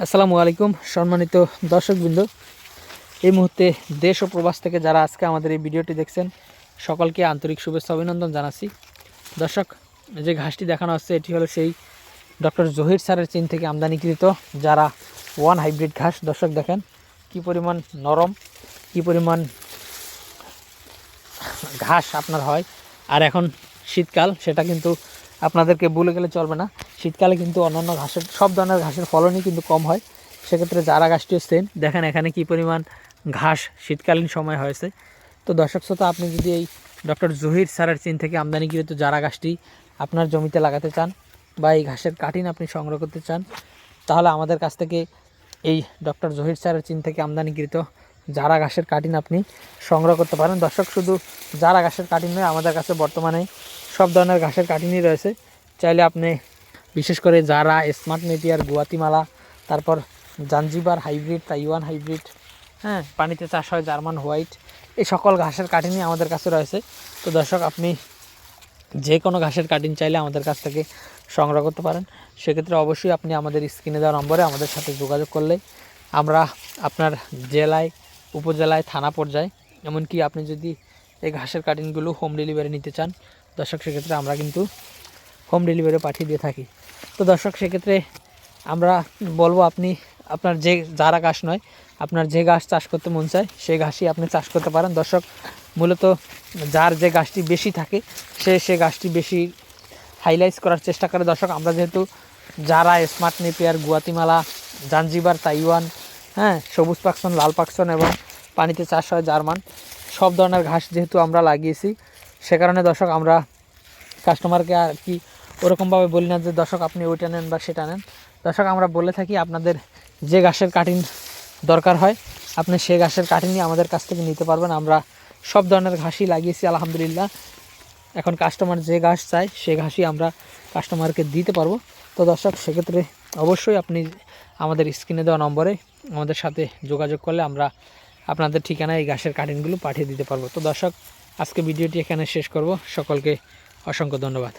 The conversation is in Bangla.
আসসালামু আলাইকুম সম্মানিত দর্শকবৃন্দ। এই মুহূর্তে দেশ ও প্রবাস থেকে যারা আজকে আমাদের এই ভিডিওটি দেখছেন সকলকে আন্তরিক শুভেচ্ছা অভিনন্দন জানাচ্ছি। দর্শক, যে ঘাসটি দেখানো হচ্ছে এটি হলো সেই ডক্টর জহির স্যারের চীন থেকে আমদানিকৃত যারা ওয়ান হাইব্রিড ঘাস। দর্শক দেখেন কি পরিমাণ নরম, কি পরিমাণ ঘাস আপনার হয়। আর এখন শীতকাল, সেটা কিন্তু আপনাদেরকে ভুলে গেলে চলবে না। শীতকালে কিন্তু অন্যান্য ঘাসের সব ধরনের ঘাসের ফলনই কিন্তু কম হয়, সেক্ষেত্রে জারা ঘাসটিও সেম। দেখেন এখানে কি পরিমাণ ঘাস শীতকালীন সময় হয়েছে। তো দর্শক শ্রোতা, আপনি যদি এই ডক্টর জহির স্যারের চীন থেকে আমদানিকৃত জারা ঘাসটি আপনার জমিতে লাগাতে চান বা এই ঘাসের কাটিং আপনি সংগ্রহ করতে চান, তাহলে আমাদের কাছ থেকে এই ডক্টর জহির স্যারের চীন থেকে আমদানিকৃত জারা ঘাসের কাটিং আপনি সংগ্রহ করতে পারেন। দর্শক, শুধু জারা ঘাসের কাটিং নয়, আমাদের কাছে বর্তমানে সব ধরনের ঘাসের কাটিংই রয়েছে। চাইলে আপনি বিশেষ করে জারা, স্মার্ট নেপিয়ার, গুয়াতিমালা, তারপর জাঞ্জিবার হাইব্রিড, তাইওয়ান হাইব্রিড, পানিতে চাষ হয় জার্মান হোয়াইট, এই সকল ঘাসের কাটিংই আমাদের কাছে রয়েছে। তো দর্শক, আপনি যে কোনো ঘাসের কাটিং চাইলে আমাদের কাছ থেকে সংগ্রহ করতে পারেন। সেক্ষেত্রে অবশ্যই আপনি আমাদের স্ক্রিনে দেওয়া নম্বরে আমাদের সাথে যোগাযোগ করলে আমরা আপনার জেলায়, উপজেলায়, থানা পর্যায়ে, এমনকি আপনি যদি এই ঘাসের কাটিংগুলো হোম ডেলিভারি নিতে চান দর্শক, সেক্ষেত্রে আমরা কিন্তু হোম ডেলিভারি পাঠিয়ে দিয়ে থাকি। তো দর্শক, সেক্ষেত্রে আমরা বলবো আপনি আপনার যে জারা ঘাস নয়, আপনার যে ঘাস চাষ করতে মন চায় সেই ঘাসই আপনি চাষ করতে পারেন। দর্শক, মূলত যার যে গাছটি বেশি থাকে সে গাছটি বেশি হাইলাইট করার চেষ্টা করে। দর্শক, আমরা যেহেতু যারা smart Napier, Guatemala, Zanzibar, Taiwan, সবুজ পাকসন, লাল পাকসন এবং পানিতে চাষ হয় জার্মান, সব ধরনের ঘাস যেহেতু আমরা লাগিয়েছি, সে কারণে দর্শক আমরা কাস্টমারকে আর কি ওরকমভাবে বলি না যে দর্শক আপনি ওইটা নেন বা সেটা নেন। দর্শক, আমরা বলে থাকি আপনাদের যে ঘাসের কাটিং দরকার হয় আপনি সেই ঘাসের কাটিংই আমাদের কাছ থেকে নিতে পারবেন। আমরা সব ধরনের ঘাসই লাগিয়েছি আলহামদুলিল্লাহ। এখন কাস্টমার যে ঘাস চায় সে ঘাসই আমরা কাস্টমারকে দিতে পারবো। তো দর্শক, সেক্ষেত্রে অবশ্যই আপনি আমাদের স্ক্রিনে দেওয়া নম্বরে আমাদের সাথে যোগাযোগ করলে আমরা আপনাদের ঠিকানায় এই ঘাসের কাটিংগুলো পাঠিয়ে দিতে পারবো। তো দর্শক, আজকে ভিডিওটি এখানে শেষ করব। সকলকে অসংখ্য ধন্যবাদ।